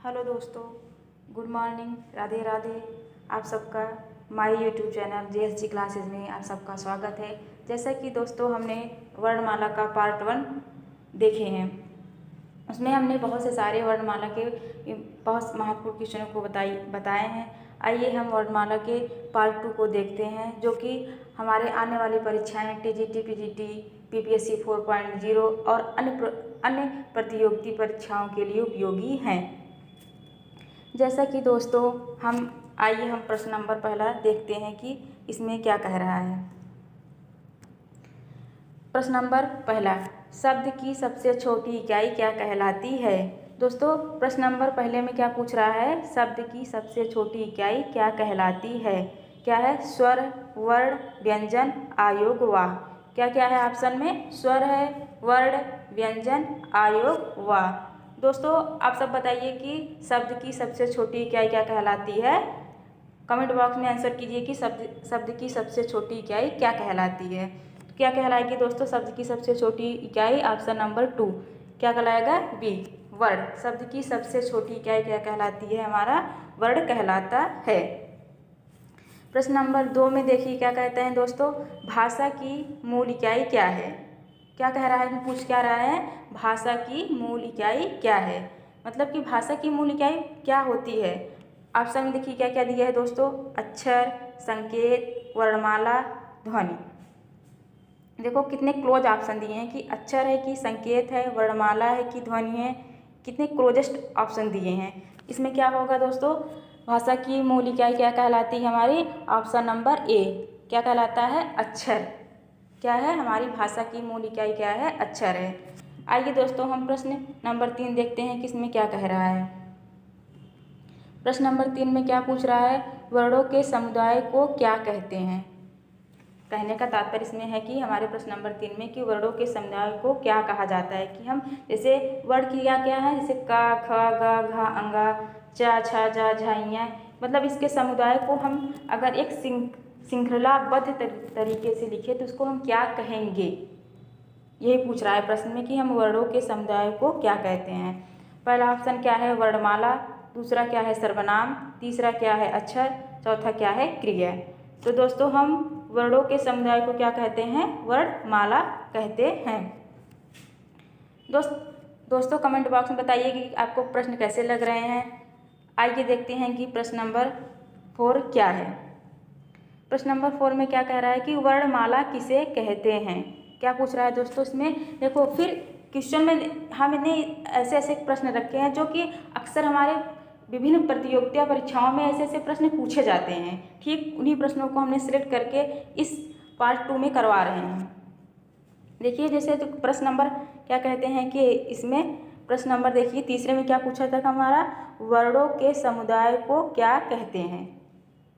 Hello दोस्तों, good morning, Radhe Radhe. आप सबका my YouTube channel JSG classes में आप सबका स्वागत है। जैसा कि दोस्तों हमने वर्णमाला का पार्ट 1 देखे हैं, उसमें हमने बहुत से सारे वर्णमाला के बहुत महत्वपूर्ण क्वेश्चनों को बताए हैं। आइए हम वर्णमाला के पार्ट 2 को देखते हैं, जो कि हमारे आने वाली परीक्षाएं TGT, PGT, PPSC 4.0 और अन्य प्रतियोगिता परीक्षाओं के लिए उपयोगी हैं। जैसा कि दोस्तों आइए हम प्रश्न नंबर पहला देखते हैं कि इसमें क्या कह रहा है। प्रश्न नंबर पहला, शब्द की सबसे छोटी इकाई क्या कहलाती है। दोस्तों प्रश्न नंबर पहले में क्या पूछ रहा है, शब्द की सबसे छोटी इकाई क्या कहलाती है। क्या है, स्वर, वर्ण, व्यंजन, आयोग, वाह। क्या क्या है ऑप्शन में, स्वर है, वर्ण, व्यंजन, आयोग, वाह। दोस्तों आप सब बताइए कि शब्द की सबसे छोटी इकाई क्या कहलाती है। कमेंट बॉक्स में आंसर कीजिए कि शब्द की सबसे छोटी इकाई क्या कहलाती है। तो क्या कहलाएगी दोस्तों शब्द की सबसे छोटी इकाई, ऑप्शन नंबर 2 क्या कहलाएगा, बी, वर्ण। शब्द की सबसे छोटी इकाई क्या कहलाती है, हमारा वर्ण कहलाता है। प्रश्न नंबर 2 में देखिए क्या कहते हैं दोस्तों, भाषा की मूल इकाई क्या है। क्या कह रहा है, पूछ क्या रहा है, भाषा की मूल इकाई क्या है, मतलब कि भाषा की मूल इकाई क्या होती है। ऑप्शन में देखिए क्या क्या दिया है दोस्तों, अक्षर, संकेत, वर्णमाला, ध्वनि। देखो कितने क्लोज ऑप्शन दिए हैं कि अक्षर है कि संकेत है, वर्णमाला है कि ध्वनि है, कितने क्लोजेस्ट ऑप्शन दिए हैं। इसमें क्या होगा दोस्तों, भाषा की मूल इकाई क्या कहलाती है हमारी, ऑप्शन नंबर ए क्या कहलाता है, अक्षर। क्या है, हमारी भाषा की मूल इकाई क्या है, अक्षर है। आइए दोस्तों हम प्रश्न नंबर 3 देखते हैं कि इसमें क्या कह रहा है। प्रश्न नंबर 3 में क्या पूछ रहा है, वर्णों के समुदाय को क्या कहते हैं। कहने का तात्पर्य इसमें है कि हमारे प्रश्न नंबर 3 में कि वर्णों के समुदाय को क्या कहा जाता है, कि हम जैसे वर्ण की क्या क्या है, जैसे का, ख, ग, घ, अंगा, चा, छा, जा, झाइयाँ, मतलब इसके समुदाय को हम अगर एक श्रृंखलाबद्ध तरीके से लिखे तो उसको हम क्या कहेंगे। यही पूछ रहा है प्रश्न में कि हम वर्णों के समुदाय को क्या कहते हैं। पहला ऑप्शन क्या है, वर्णमाला, दूसरा क्या है, सर्वनाम, तीसरा क्या है, अक्षर, चौथा क्या है, क्रिया। तो दोस्तों हम वर्णों के समुदाय को क्या कहते हैं, वर्णमाला कहते हैं। दोस्तों कमेंट बॉक्स में बताइए कि आपको प्रश्न कैसे लग रहे हैं। आइए देखते हैं कि प्रश्न नंबर 4 क्या है। प्रश्न नंबर 4 में क्या कह रहा है कि वर्णमाला किसे कहते हैं। क्या पूछ रहा है दोस्तों इसमें, देखो फिर क्वेश्चन में हमने ऐसे ऐसे प्रश्न रखे हैं जो कि अक्सर हमारे विभिन्न प्रतियोगिता परीक्षाओं में ऐसे ऐसे प्रश्न पूछे जाते हैं। ठीक उन्हीं प्रश्नों को हमने सिलेक्ट करके इस पार्ट 2 में करवा रहे हैं। देखिए जैसे तो प्रश्न नंबर क्या कहते हैं कि इसमें प्रश्न नंबर देखिए तीसरे में क्या पूछा था हमारा, वर्णों के समुदाय को क्या कहते हैं।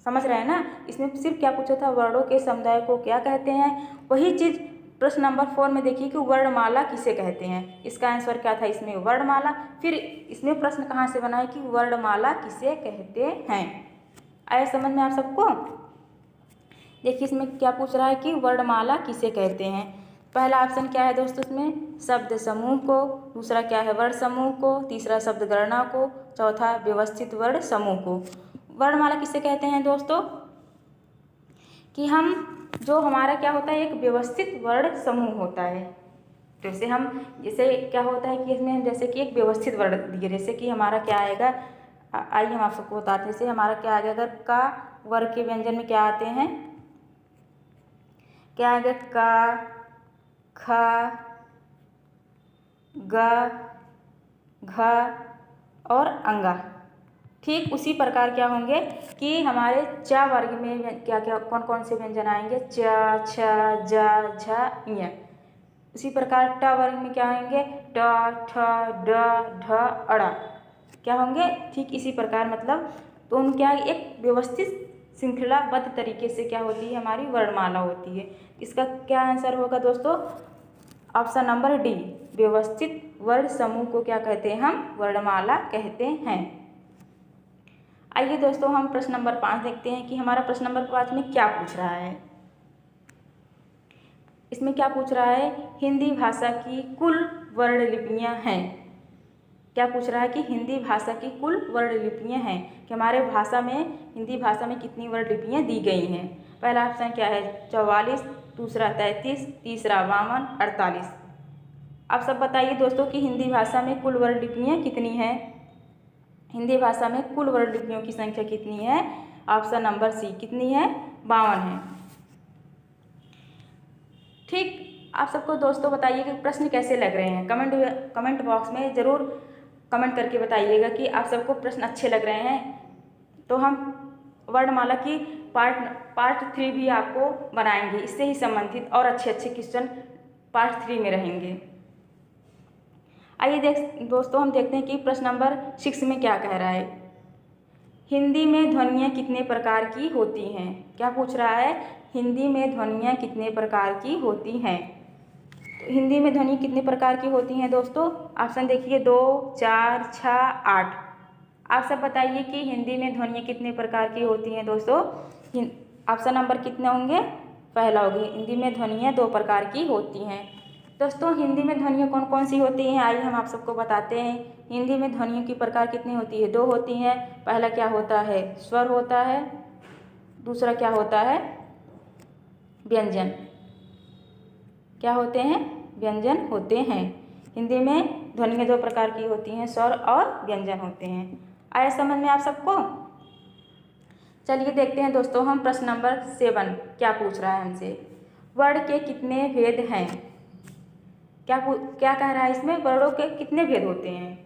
समझ रहे हैं ना, इसमें सिर्फ क्या पूछा था, वर्णों के समुदाय को क्या कहते हैं। वही चीज़ प्रश्न नंबर 4 में देखिए कि वर्णमाला किसे कहते हैं। इसका आंसर क्या था इसमें, वर्णमाला। फिर इसमें प्रश्न कहाँ से बना है कि वर्णमाला किसे कहते हैं। आया समझ में आप सबको। देखिए इसमें क्या पूछ रहा है कि वर्णमाला किसे कहते हैं। पहला ऑप्शन क्या है दोस्तों इसमें, शब्द समूह को, दूसरा क्या है, वर्ण समूह को, तीसरा शब्द गणना को, चौथा व्यवस्थित वर्ण समूह को। वर्णमाला किसे कहते हैं दोस्तों, कि हम जो हमारा क्या होता है, एक व्यवस्थित वर्ण समूह होता है। जैसे जैसे क्या होता है कि इसमें जैसे कि एक व्यवस्थित वर्ण दिए, जैसे कि हमारा क्या आएगा, आइए हम आप सबको बताते हैं। जैसे हमारा क्या आएगा, अगर का वर्ग के व्यंजन में क्या आते हैं, क्या आएगा, का, ख, ग, घ और अंगा। ठीक उसी प्रकार क्या होंगे कि हमारे च वर्ग में क्या क्या कौन कौन से व्यंजन आएंगे, च, छ, ज, झ, ञ। उसी प्रकार ट वर्ग में क्या होंगे, ट, ठ, ड, ढ, अड़ा क्या होंगे। ठीक इसी प्रकार मतलब तो उन क्या एक व्यवस्थित श्रृंखलाबद्ध तरीके से क्या होती है, हमारी वर्णमाला होती है। इसका क्या आंसर होगा दोस्तों, ऑप्शन नंबर डी, व्यवस्थित वर्ण समूह को क्या कहते हैं, हम वर्णमाला कहते हैं। आइए दोस्तों हम प्रश्न नंबर 5 देखते हैं कि हमारा प्रश्न नंबर 5 में क्या पूछ रहा है। इसमें क्या पूछ रहा है, हिंदी भाषा की कुल वर्ण लिपियां हैं। क्या पूछ रहा है कि हिंदी भाषा की कुल वर्ण लिपियाँ हैं, कि हमारे भाषा में, हिंदी भाषा में कितनी वर्ण लिपियाँ दी गई हैं। पहला ऑप्शन क्या है 44, दूसरा 33, तीसरा 52, 48। आप सब बताइए दोस्तों कि हिंदी भाषा में कुल वर्ण लिपियाँ कितनी हैं। हिंदी भाषा में कुल वर्ण लिपियों की संख्या कितनी है। ऑप्शन नंबर सी कितनी है 52 है। ठीक, आप सबको दोस्तों बताइए कि प्रश्न कैसे लग रहे हैं। कमेंट बॉक्स में ज़रूर कमेंट करके बताइएगा कि आप सबको प्रश्न अच्छे लग रहे हैं। तो हम वर्णमाला की पार्ट 3 भी आपको बनाएंगे, इससे ही संबंधित और अच्छे क्वेश्चन पार्ट 3 में रहेंगे। आइए दोस्तों हम देखते हैं कि प्रश्न नंबर 6 में क्या कह रहा है। हिंदी में ध्वनियाँ कितने प्रकार की होती हैं। क्या पूछ रहा है, हिंदी में ध्वनियाँ कितने प्रकार की होती हैं। तो हिंदी में ध्वनि कितने प्रकार की होती हैं दोस्तों। ऑप्शन देखिए 2, 4, 6, 8। आप सब बताइए कि हिंदी में ध्वनियाँ कितने प्रकार की होती हैं दोस्तों। ऑप्शन नंबर कितने होंगे, पहला होगी। हिंदी में ध्वनियाँ 2 प्रकार की होती हैं। दोस्तों हिंदी में ध्वनियाँ कौन कौन सी होती हैं, आइए हम आप सबको बताते हैं। हिंदी में ध्वनियों की प्रकार कितनी होती है, 2 होती हैं। पहला क्या होता है, स्वर होता है। दूसरा क्या होता है, व्यंजन। क्या होते हैं, व्यंजन होते हैं। हिंदी में ध्वनियाँ 2 प्रकार की होती हैं, स्वर और व्यंजन होते हैं। आया समझ में आप सबको। चलिए देखते हैं दोस्तों हम प्रश्न नंबर 7 क्या पूछ रहा है हमसे। वर्ण के कितने भेद हैं। क्या कह रहा है इसमें, वर्णों के कितने भेद होते हैं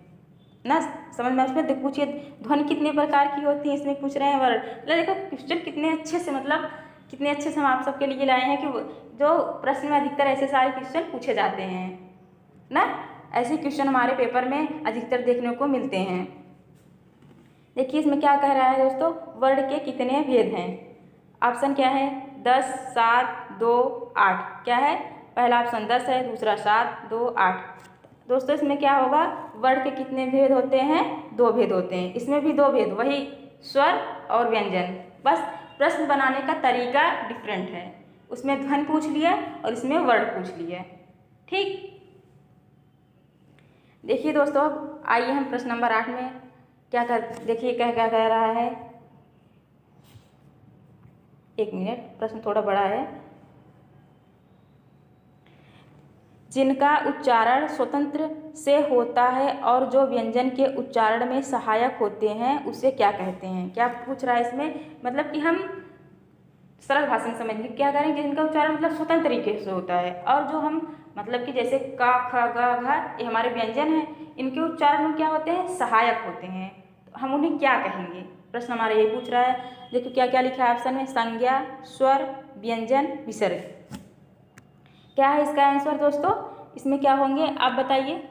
ना, समझ में। उसमें पूछिए ध्वनि कितने प्रकार की होती है, इसमें पूछ रहे हैं वर्ण। देखो क्वेश्चन कितने अच्छे से हम आप सबके लिए लाए हैं कि जो प्रश्न में अधिकतर ऐसे सारे क्वेश्चन पूछे जाते हैं ना, ऐसे क्वेश्चन हमारे पेपर में अधिकतर देखने को मिलते हैं। देखिए इसमें क्या कह रहा है दोस्तों, वर्ण के कितने भेद हैं। ऑप्शन क्या है 10, 7, 2, 8। क्या है, पहला ऑप्शन 10 है, दूसरा 7, 2, 8। दोस्तों इसमें क्या होगा, वर्ण के कितने भेद होते हैं, 2 भेद होते हैं। इसमें भी 2 भेद, वही स्वर और व्यंजन, बस प्रश्न बनाने का तरीका डिफरेंट है। उसमें ध्वनि पूछ लिया और इसमें वर्ण पूछ लिया। ठीक, देखिए दोस्तों अब आइए हम प्रश्न नंबर 8 में देखिए क्या क्या कह रहा है। एक मिनट, प्रश्न थोड़ा बड़ा है। जिनका उच्चारण स्वतंत्र से होता है और जो व्यंजन के उच्चारण में सहायक होते हैं उसे क्या कहते हैं। क्या पूछ रहा है इसमें, मतलब कि हम सरल भाषा में समझिए क्या करेंगे। जिनका उच्चारण मतलब स्वतंत्र तरीके से होता है और जो हम मतलब कि जैसे क, ख, ग, घ ये हमारे व्यंजन हैं, इनके उच्चारण में क्या होते हैं, सहायक होते हैं, तो हम उन्हें क्या कहेंगे। प्रश्न हमारा यही पूछ रहा है। देखो क्या क्या लिखा है ऑप्शन में, संज्ञा, स्वर, व्यंजन, विसर्ग। क्या है इसका आंसर दोस्तों, इसमें क्या होंगे आप बताइए।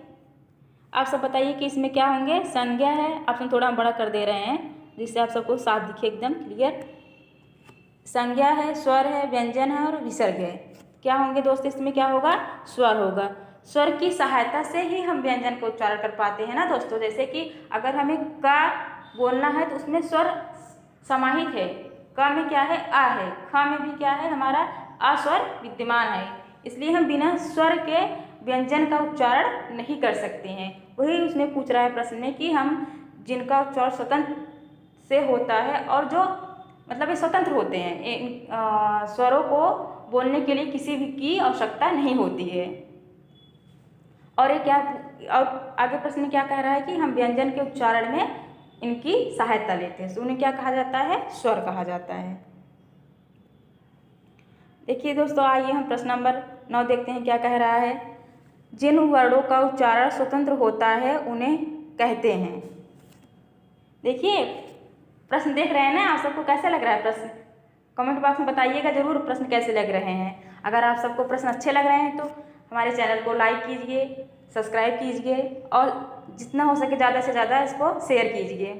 आप सब बताइए कि इसमें क्या होंगे। संज्ञा है, ऑप्शन थोड़ा हम बड़ा कर दे रहे हैं जिससे आप सबको साफ दिखे एकदम क्लियर। संज्ञा है, स्वर है, व्यंजन है और विसर्ग है। क्या होंगे दोस्त, इसमें क्या होगा, स्वर होगा। स्वर की सहायता से ही हम व्यंजन को उच्चारण कर पाते हैं ना दोस्तों। जैसे कि अगर हमें का बोलना है तो उसमें स्वर समाहित है। क में क्या है, आ है। ख में भी क्या है, हमारा आ स्वर विद्यमान है, इसलिए हम बिना स्वर के व्यंजन का उच्चारण नहीं कर सकते हैं। वही उसमें पूछ रहा है प्रश्न में कि हम जिनका उच्चारण स्वतंत्र से होता है और जो मतलब ये स्वतंत्र होते हैं, स्वरों को बोलने के लिए किसी भी की आवश्यकता नहीं होती है। और ये क्या, और आगे प्रश्न में क्या कह रहा है कि हम व्यंजन के उच्चारण में इनकी सहायता लेते हैं, तो उन्हें क्या कहा जाता है, स्वर कहा जाता है। देखिए दोस्तों आइए हम प्रश्न नंबर 9 देखते हैं क्या कह रहा है। जिन वर्णों का उच्चारण स्वतंत्र होता है उन्हें कहते हैं। देखिए प्रश्न देख रहे हैं ना, आप सबको कैसे लग रहा है प्रश्न, कमेंट बॉक्स में बताइएगा जरूर प्रश्न कैसे लग रहे हैं। अगर आप सबको प्रश्न अच्छे लग रहे हैं तो हमारे चैनल को लाइक कीजिए, सब्सक्राइब कीजिए और जितना हो सके ज़्यादा से ज़्यादा इसको शेयर कीजिए।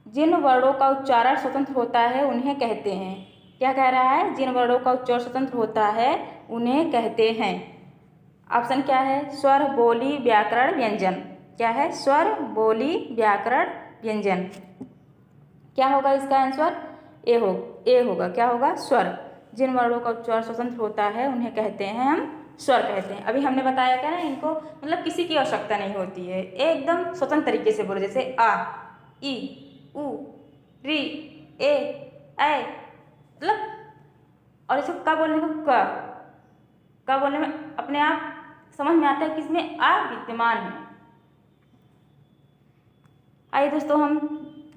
जिन वर्णों का उच्चारण स्वतंत्र होता है उन्हें कहते हैं। क्या कह रहा है, जिन वर्णों का उच्चारण स्वतंत्र होता है उन्हें कहते हैं। ऑप्शन क्या है, स्वर, बोली, व्याकरण, व्यंजन। क्या है, स्वर, बोली, व्याकरण, व्यंजन। क्या होगा इसका आंसर, ए होगा। क्या होगा, स्वर। जिन वर्णों का उच्चारण स्वतंत्र होता है उन्हें कहते हैं हम स्वर कहते हैं। अभी हमने बताया क्या ना, इनको मतलब किसी की आवश्यकता नहीं होती है, एकदम स्वतंत्र तरीके से बोलो, जैसे आ, ई, उ, री, ए, ऐ, मतलब। और इसको क बोलने को क बोलने में अपने आप समझ में आता है कि इसमें आ विद्यमान है। आइए दोस्तों, हम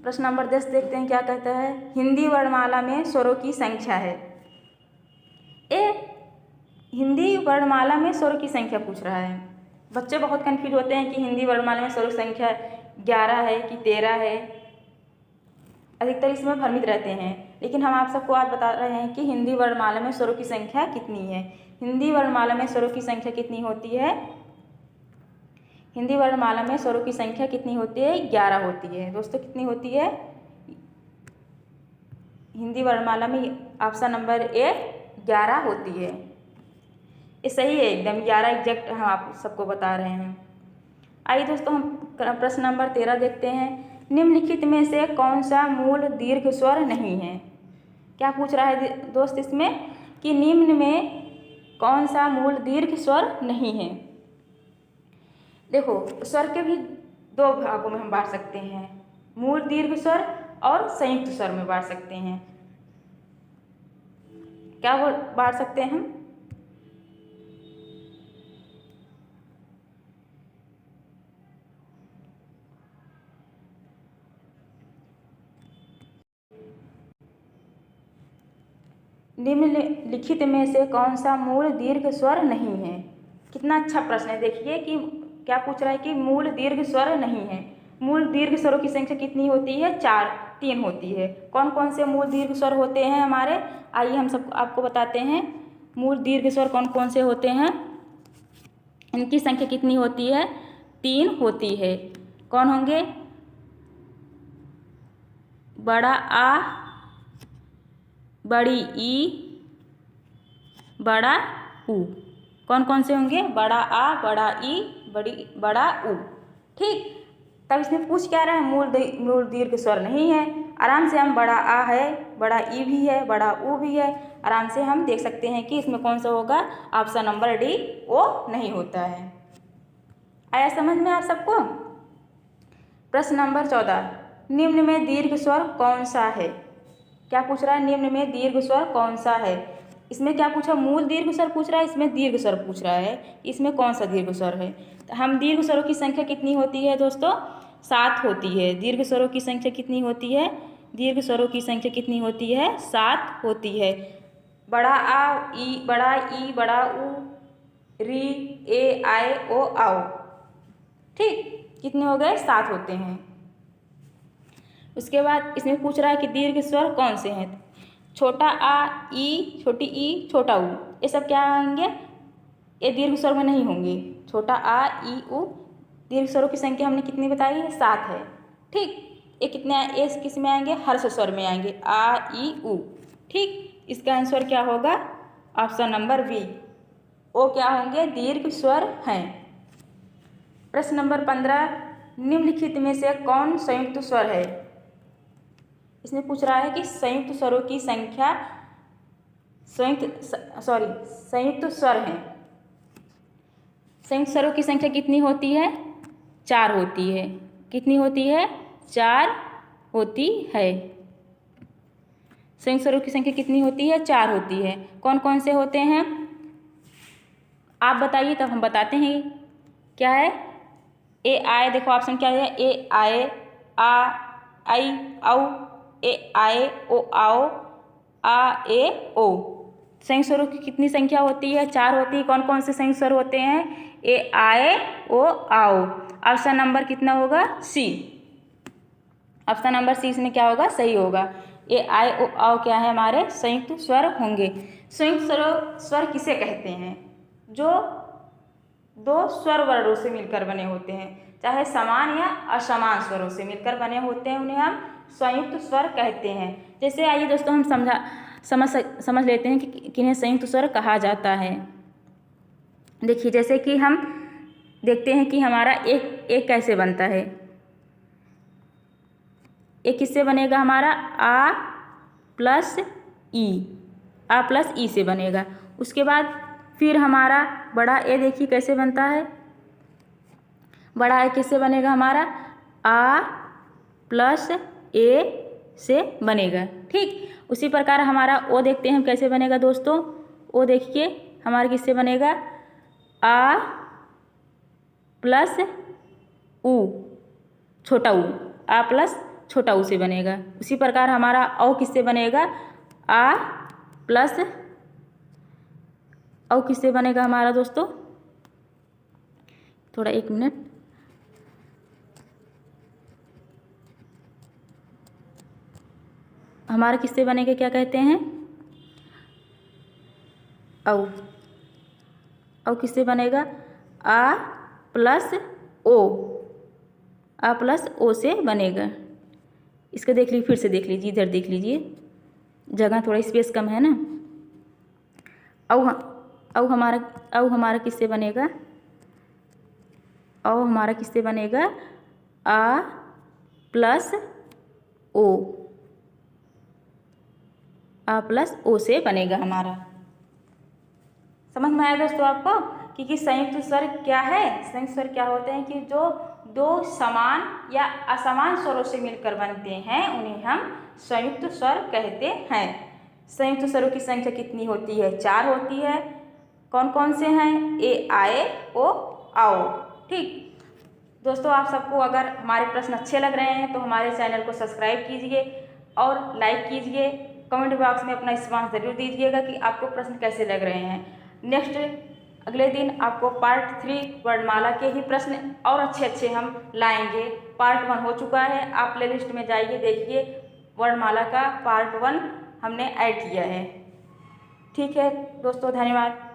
प्रश्न नंबर 10 देखते हैं क्या कहता है। हिंदी वर्णमाला में स्वरों की संख्या है। हिंदी वर्णमाला में स्वरों की संख्या पूछ रहा है। बच्चे बहुत कंफ्यूज होते हैं कि हिंदी वर्णमाला में स्वरों की संख्या 11 है कि 13 है, अधिकतर इसमें भ्रमित रहते हैं। लेकिन हम आप सबको आज बता रहे हैं कि हिंदी वर्णमाला में स्वरों की संख्या कितनी है। हिंदी वर्णमाला में स्वरों की संख्या कितनी होती है? हिंदी वर्णमाला में स्वरों की संख्या कितनी होती है? 11 होती है। दोस्तों कितनी होती है हिंदी वर्णमाला में? ऑप्शन नंबर ए 11 होती है। ये सही है एकदम, 11 एग्जैक्ट हम आप सबको बता रहे हैं। आइए दोस्तों, हम प्रश्न नंबर 13 देखते हैं। निम्नलिखित में से कौन सा मूल दीर्घ स्वर नहीं है? क्या पूछ रहा है दोस्त इसमें कि निम्न में कौन सा मूल दीर्घ स्वर नहीं है? देखो, स्वर के भी दो भागों में हम बांट सकते हैं, मूल दीर्घ स्वर और संयुक्त स्वर में बांट सकते हैं। क्या वो बांट सकते हैं हम? निम्नलिखित में से कौन सा मूल दीर्घ स्वर नहीं है? कितना अच्छा प्रश्न है। देखिए कि क्या पूछ रहा है कि मूल दीर्घ स्वर नहीं है। मूल दीर्घ स्वरों की संख्या कितनी होती है? 3 होती है। कौन कौन से मूल दीर्घ स्वर होते हैं हमारे? आइए हम सब आपको बताते हैं। मूल दीर्घ स्वर कौन कौन से होते हैं, इनकी संख्या कितनी होती है? 3 होती है। कौन होंगे? बड़ा आ, बड़ी ई, बड़ा ऊ। कौन कौन से होंगे? बड़ा आ, बड़ा ई, बड़ा ऊ। ठीक, तब इसमें पूछ क्या रहा है? मूल दीर्घ स्वर नहीं है। आराम से हम बड़ा आ है, बड़ा ई भी है, बड़ा ऊ भी है, आराम से हम देख सकते हैं कि इसमें कौन सा होगा? ऑप्शन नंबर डी ओ नहीं होता है। आया समझ में आप सबको? प्रश्न नंबर 14। निम्न में दीर्घ स्वर कौन सा है? क्या पूछ रहा है? निम्न में दीर्घ स्वर कौन सा है? इसमें क्या पूछा? मूल दीर्घ स्वर पूछ रहा है, इसमें दीर्घ स्वर पूछ रहा है। इसमें कौन सा दीर्घ स्वर है? तो हम दीर्घ स्वरों की संख्या कितनी होती है दोस्तों? 7 होती है। दीर्घ स्वरों की संख्या कितनी होती है? दीर्घ स्वरों की संख्या कितनी होती है? 7 होती है। बड़ा आ, ई, बड़ा ई, बड़ा ऊ, री, ए, आए, ओ, आओ। ठीक, कितने हो गए? 7 होते हैं। उसके बाद इसमें पूछ रहा है कि दीर्घ स्वर कौन से हैं? छोटा आ, ई, छोटी ई, छोटा ऊ, ये सब क्या आएंगे? ये दीर्घ स्वर में नहीं होंगे। छोटा आ, ई, ऊ, दीर्घ स्वरों की संख्या हमने कितनी बताई है? 7 है। ठीक, ये कितने ये किस में आएंगे? हर्ष स्वर में आएंगे, आ, ई, ऊ। ठीक, इसका आंसर क्या होगा? ऑप्शन नंबर बी, ओ क्या होंगे? दीर्घ स्वर हैं। प्रश्न नंबर 15। निम्नलिखित में से कौन संयुक्त स्वर है? इसमें पूछ रहा है कि संयुक्त स्वरों की संख्या, संयुक्त स्वर हैं। संयुक्त स्वरों की संख्या कितनी होती है? 4 होती है। कितनी होती है? 4 होती है। संयुक्त स्वरों की संख्या कितनी होती है? 4 होती है। कौन कौन से होते हैं आप बताइए, तब हम बताते हैं। क्या है? ए आए, देखो ऑप्शन क्या है? ए आए, आ, आई, औ, ए आए, ओ आओ, आ, ए, ओ। संयुक्त स्वरों की कितनी संख्या होती है? 4 होती है। कौन कौन से संयुक्त स्वर होते हैं? ए आए, ओ आओ। ऑप्शन नंबर कितना होगा? सी। ऑप्शन नंबर सी इसमें क्या होगा? सही होगा। ए आए, ओ आओ क्या है? हमारे संयुक्त स्वर होंगे। संयुक्त स्वर किसे कहते हैं? जो 2 स्वर वर्णों से मिलकर बने होते हैं, चाहे समान या असमान स्वरों से मिलकर बने होते हैं, उन्हें हम संयुक्त स्वर कहते हैं। जैसे आइए दोस्तों, हम समझ लेते हैं कि किन्हें संयुक्त स्वर कहा जाता है। देखिए, जैसे कि हम देखते हैं कि हमारा एक कैसे बनता है। एक किससे बनेगा? हमारा आ प्लस ई, आ प्लस ई से बनेगा। उसके बाद फिर हमारा बड़ा ए देखिए कैसे बनता है, बड़ा ए किससे बनेगा हमारा, आ प्लस ए से बनेगा। ठीक, उसी प्रकार हमारा ओ देखते हैं हम कैसे बनेगा दोस्तों। ओ देखिए हमारा किससे बनेगा, आ प्लस ऊ, छोटा ऊ, आ प्लस छोटा ऊ से बनेगा। उसी प्रकार हमारा औ किससे बनेगा, आ प्लस औ किससे बनेगा हमारा दोस्तों, थोड़ा 1 मिनट, हमारा किससे बनेगा, क्या कहते हैं, औ। औ किससे बनेगा, आ प्लस ओ, आ प्लस ओ से बनेगा। इसका देख लीजिए, फिर से देख लीजिए, इधर देख लीजिए, जगह थोड़ा स्पेस कम है ना। औ हमारा किससे बनेगा, औ हमारा किससे बनेगा, आ प्लस ओ, आ प्लस ओ से बनेगा हमारा। समझ में आया दोस्तों आपको कि संयुक्त स्वर क्या है। संयुक्त स्वर क्या होते हैं कि जो दो समान या असमान स्वरों से मिलकर बनते हैं उन्हें हम संयुक्त स्वर कहते हैं। संयुक्त स्वरों की संख्या कितनी होती है, 4 होती है। कौन कौन से हैं, ए आए ओ आओ। ठीक दोस्तों, आप सबको अगर हमारे प्रश्न अच्छे लग रहे हैं तो हमारे चैनल को सब्सक्राइब कीजिए और लाइक कीजिए। कमेंट बॉक्स में अपना रिस्पांस ज़रूर दीजिएगा कि आपको प्रश्न कैसे लग रहे हैं। नेक्स्ट अगले दिन आपको पार्ट 3 वर्णमाला के ही प्रश्न और अच्छे हम लाएंगे। पार्ट 1 हो चुका है, आप प्लेलिस्ट में जाइए, देखिए वर्णमाला का पार्ट 1 हमने ऐड किया है। ठीक है दोस्तों, धन्यवाद।